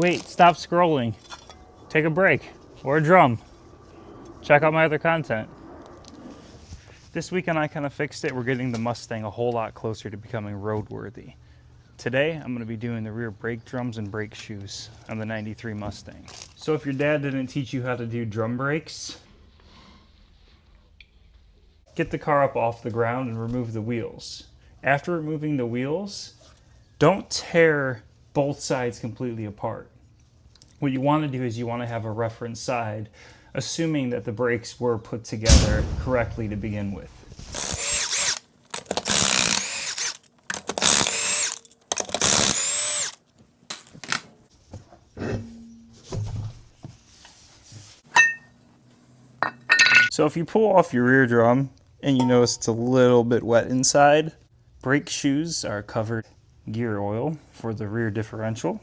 Wait, stop scrolling. Take a break or a drum. Check out my other content. This week on I Kinda Fixed It, we're getting the Mustang a whole lot closer to becoming roadworthy. Today, I'm going to be doing the rear brake drums and brake shoes on the 93 Mustang. So if your dad didn't teach you how to do drum brakes, get the car up off the ground and remove the wheels. After removing the wheels, don't tear both sides completely apart. What you want to do is you want to have a reference side, assuming that the brakes were put together correctly to begin with. So if you pull off your rear drum and you notice it's a little bit wet inside, brake shoes are covered in gear oil for the rear differential.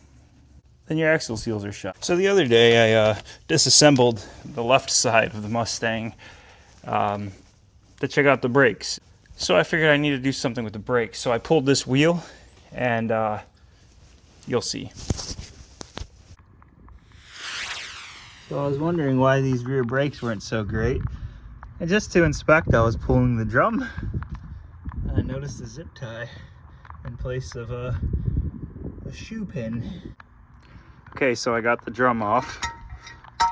Then your axle seals are shut. So the other day I disassembled the left side of the Mustang to check out the brakes. So I figured I needed to do something with the brakes. So I pulled this wheel and you'll see. So I was wondering why these rear brakes weren't so great. And just to inspect, I was pulling the drum. I noticed a zip tie in place of a shoe pin. Okay, so I got the drum off.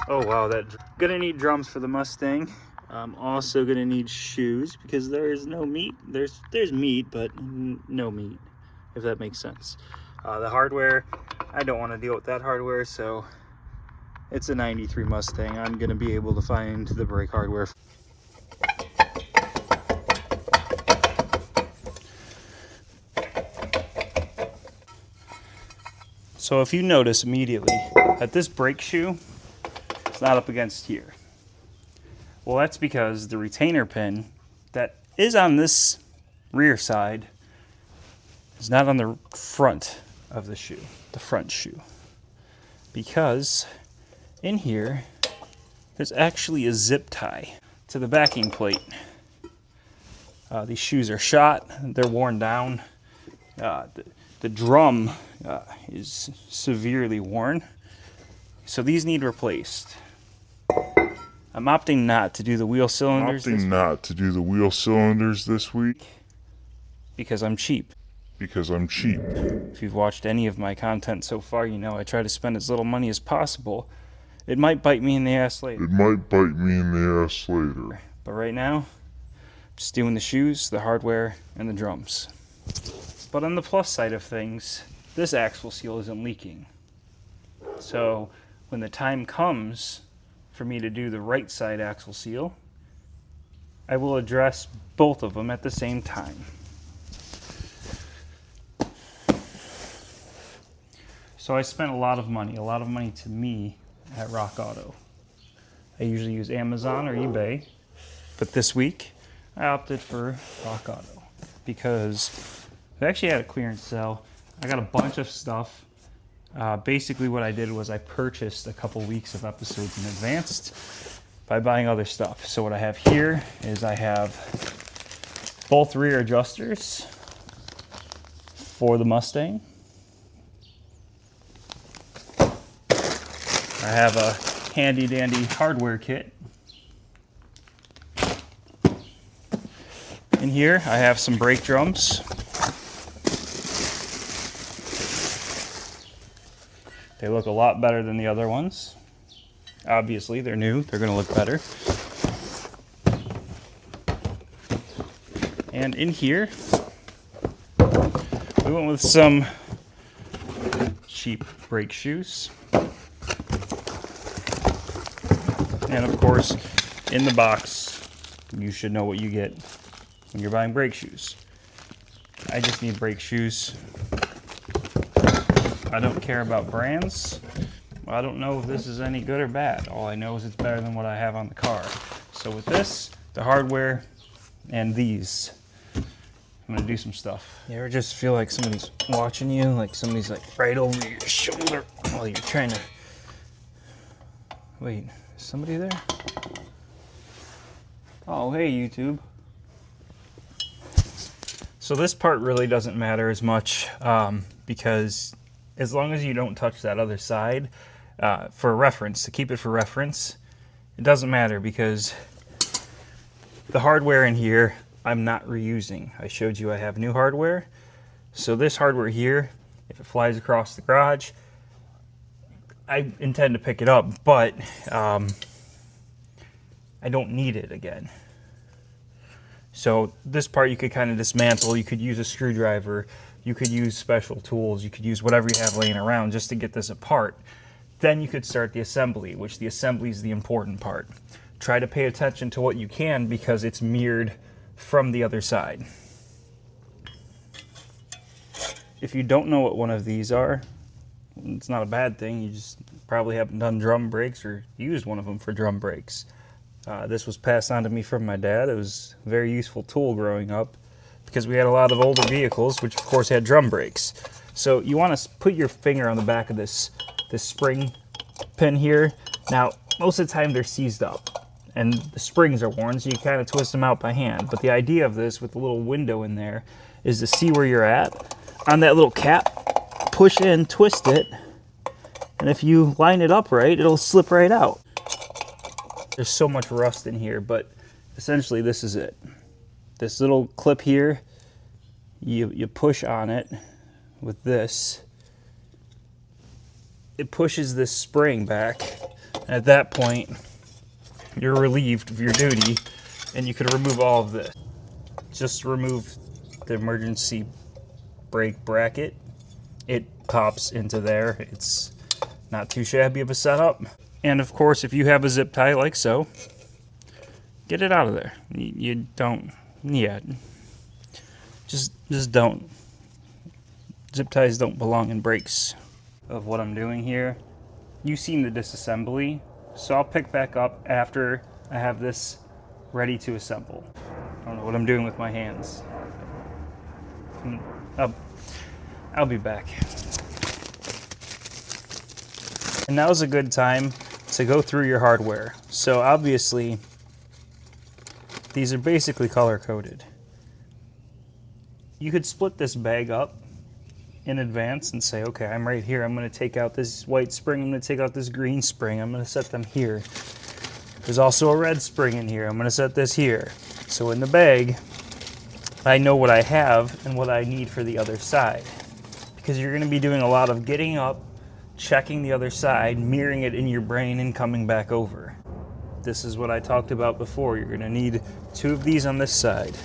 Oh wow, gonna need drums for the Mustang. I'm also gonna need shoes because there is no meat. There's meat, but no meat, if that makes sense. The hardware, I don't want to deal with that hardware, so it's a 93 Mustang. I'm gonna be able to find the brake hardware. So if you notice immediately that this brake shoe is not up against here. Well, that's because the retainer pin that is on this rear side is not on the front of the shoe, the front shoe. Because in here, there's actually a zip tie to the backing plate. These shoes are shot, they're worn down. The drum is severely worn, so these need replaced. I'm opting not to do the wheel cylinders this week because I'm cheap. If you've watched any of my content so far, you know I try to spend as little money as possible. It might bite me in the ass later. But right now, I'm just doing the shoes, the hardware, and the drums. But on the plus side of things, this axle seal isn't leaking. So when the time comes for me to do the right side axle seal, I will address both of them at the same time. So I spent a lot of money to me at Rock Auto. I usually use Amazon or eBay, but this week I opted for Rock Auto because they actually had a clearance sale. I got a bunch of stuff. Basically what I did was I purchased a couple weeks of episodes in advance by buying other stuff. So what I have here is I have both rear adjusters for the Mustang. I have a handy dandy hardware kit. In here I have some brake drums. They look a lot better than the other ones. Obviously, they're new. They're going to look better. And in here, we went with some cheap brake shoes. And of course, in the box, you should know what you get when you're buying brake shoes. I just need brake shoes. I don't care about brands. I don't know if this is any good or bad. All I know is it's better than what I have on the car. So with this, the hardware, and these, I'm gonna do some stuff. You ever just feel like somebody's watching you? Like somebody's like right over your shoulder while you're trying to... Wait, is somebody there? Oh, hey YouTube. So this part really doesn't matter as much because as long as you don't touch that other side, for reference, to keep it for reference, it doesn't matter because the hardware in here I'm not reusing. I showed you I have new hardware. So this hardware here, if it flies across the garage, I intend to pick it up, but I don't need it again. So this part you could kind of dismantle. You could use a screwdriver. You could use special tools. You could use whatever you have laying around just to get this apart. Then you could start the assembly, which the assembly is the important part. Try to pay attention to what you can because it's mirrored from the other side. If you don't know what one of these are, it's not a bad thing. You just probably haven't done drum brakes or used one of them for drum brakes. This was passed on to me from my dad. It was a very useful tool growing up because we had a lot of older vehicles, which of course had drum brakes. So you want to put your finger on the back of this spring pin here. Now, most of the time they're seized up and the springs are worn, so you kind of twist them out by hand. But the idea of this with the little window in there is to see where you're at. On that little cap, push in, twist it, and if you line it up right, it'll slip right out. There's so much rust in here, but essentially this is it. This little clip here, you push on it with this. It pushes this spring back. And at that point, you're relieved of your duty, and you can remove all of this. Just remove the emergency brake bracket. It pops into there. It's not too shabby of a setup. And of course, if you have a zip tie like so, get it out of there. You don't, yeah, just don't. Zip ties don't belong in brakes. Of what I'm doing here, you've seen the disassembly, so I'll pick back up after I have this ready to assemble. I don't know what I'm doing with my hands. I'll be back. And now's a good time to go through your hardware. So obviously, these are basically color coded. You could split this bag up in advance and say, okay, I'm right here. I'm going to take out this white spring. I'm going to take out this green spring. I'm going to set them here. There's also a red spring in here. I'm going to set this here. So in the bag, I know what I have and what I need for the other side. Because you're going to be doing a lot of getting up, checking the other side, mirroring it in your brain, and coming back over. This is what I talked about before. You're going to need 2 of these on this side.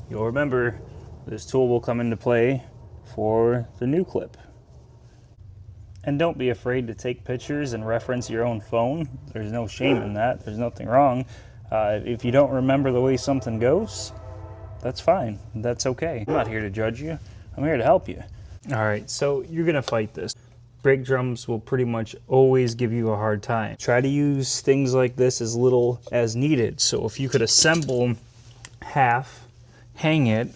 You'll remember this tool will come into play for the new clip. And don't be afraid to take pictures and reference your own phone. There's no shame in that. There's nothing wrong. If you don't remember the way something goes, that's fine. That's okay. I'm not here to judge you. I'm here to help you. All right, so you're gonna fight this. Brake drums will pretty much always give you a hard time. Try to use things like this as little as needed. So if you could assemble half, hang it,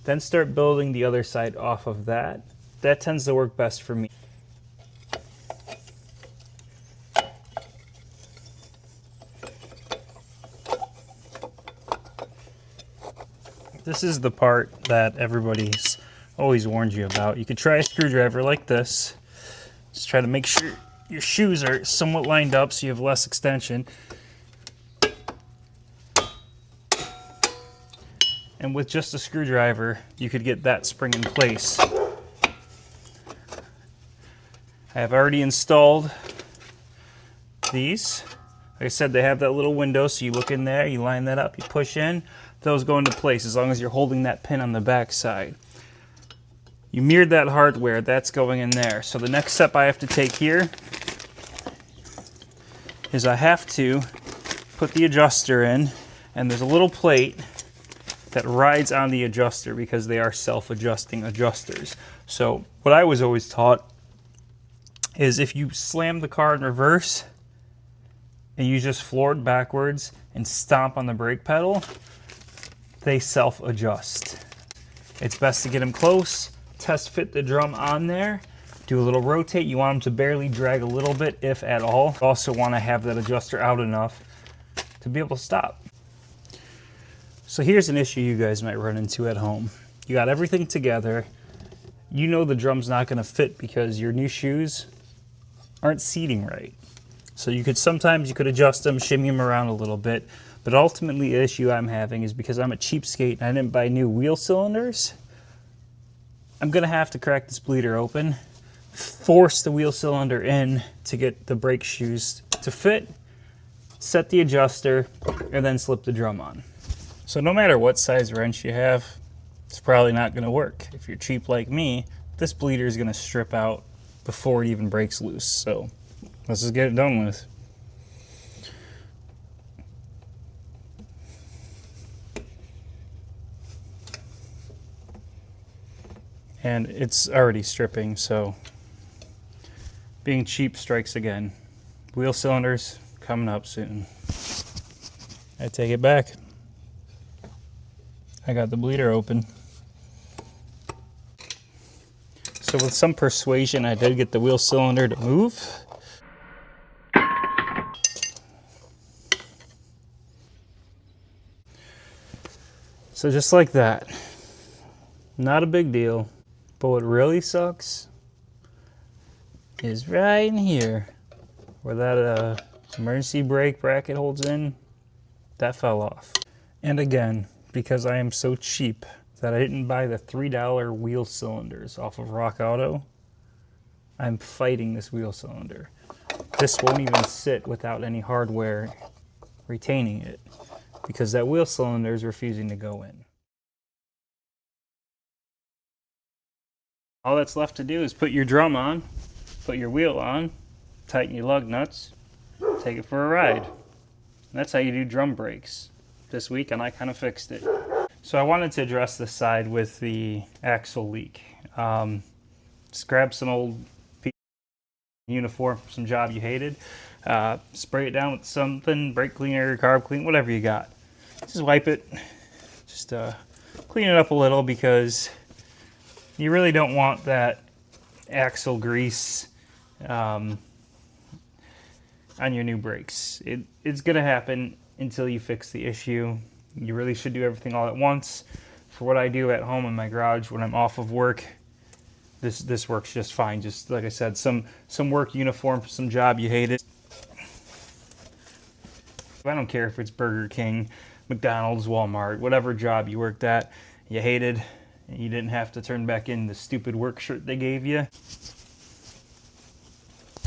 then start building the other side off of that. That tends to work best for me. This is the part that everybody's always warned you about. You could try a screwdriver like this. Just try to make sure your shoes are somewhat lined up so you have less extension. And with just a screwdriver, you could get that spring in place. I have already installed these. Like I said, they have that little window, so you look in there, you line that up, you push in, those go into place as long as you're holding that pin on the back side. You mirrored that hardware, that's going in there. So the next step I have to take here is I have to put the adjuster in, and there's a little plate that rides on the adjuster because they are self-adjusting adjusters. So what I was always taught is if you slam the car in reverse and you just floor it backwards and stomp on the brake pedal, they self-adjust. It's best to get them close, test fit the drum on there, do a little rotate. You want them to barely drag a little bit, if at all. You also want to have that adjuster out enough to be able to stop. So here's an issue you guys might run into at home. You got everything together. you know the drum's not going to fit because your new shoes aren't seating right. So sometimes you could adjust them, shimmy them around a little bit, but ultimately the issue I'm having is because I'm a cheapskate and I didn't buy new wheel cylinders, I'm going to have to crack this bleeder open, force the wheel cylinder in to get the brake shoes to fit, set the adjuster, and then slip the drum on. So no matter what size wrench you have, it's probably not going to work. If you're cheap like me, this bleeder is going to strip out before it even breaks loose. So let's just get it done with. And it's already stripping, so being cheap strikes again. Wheel cylinders coming up soon. I take it back. I got the bleeder open. So with some persuasion, I did get the wheel cylinder to move. So just like that. Not a big deal. But what really sucks is right in here where that emergency brake bracket holds in, that fell off. And again, because I am so cheap that I didn't buy the $3 wheel cylinders off of Rock Auto, I'm fighting this wheel cylinder. This won't even sit without any hardware retaining it because that wheel cylinder is refusing to go in. All that's left to do is put your drum on, put your wheel on, tighten your lug nuts, take it for a ride. And that's how you do drum brakes. This week on ikindafixedit. So I wanted to address this side with the axle leak. Just grab some old uniform from some job you hated, spray it down with something, brake cleaner, carb clean, whatever you got. Just wipe it, just clean it up a little because you really don't want that axle grease on your new brakes. It's going to happen until you fix the issue. You really should do everything all at once. For what I do at home in my garage when I'm off of work, this works just fine. Just like I said, some work uniform for some job you hated. I don't care if it's Burger King, McDonald's, Walmart, whatever job you worked at, you hated, and you didn't have to turn back in the stupid work shirt they gave you.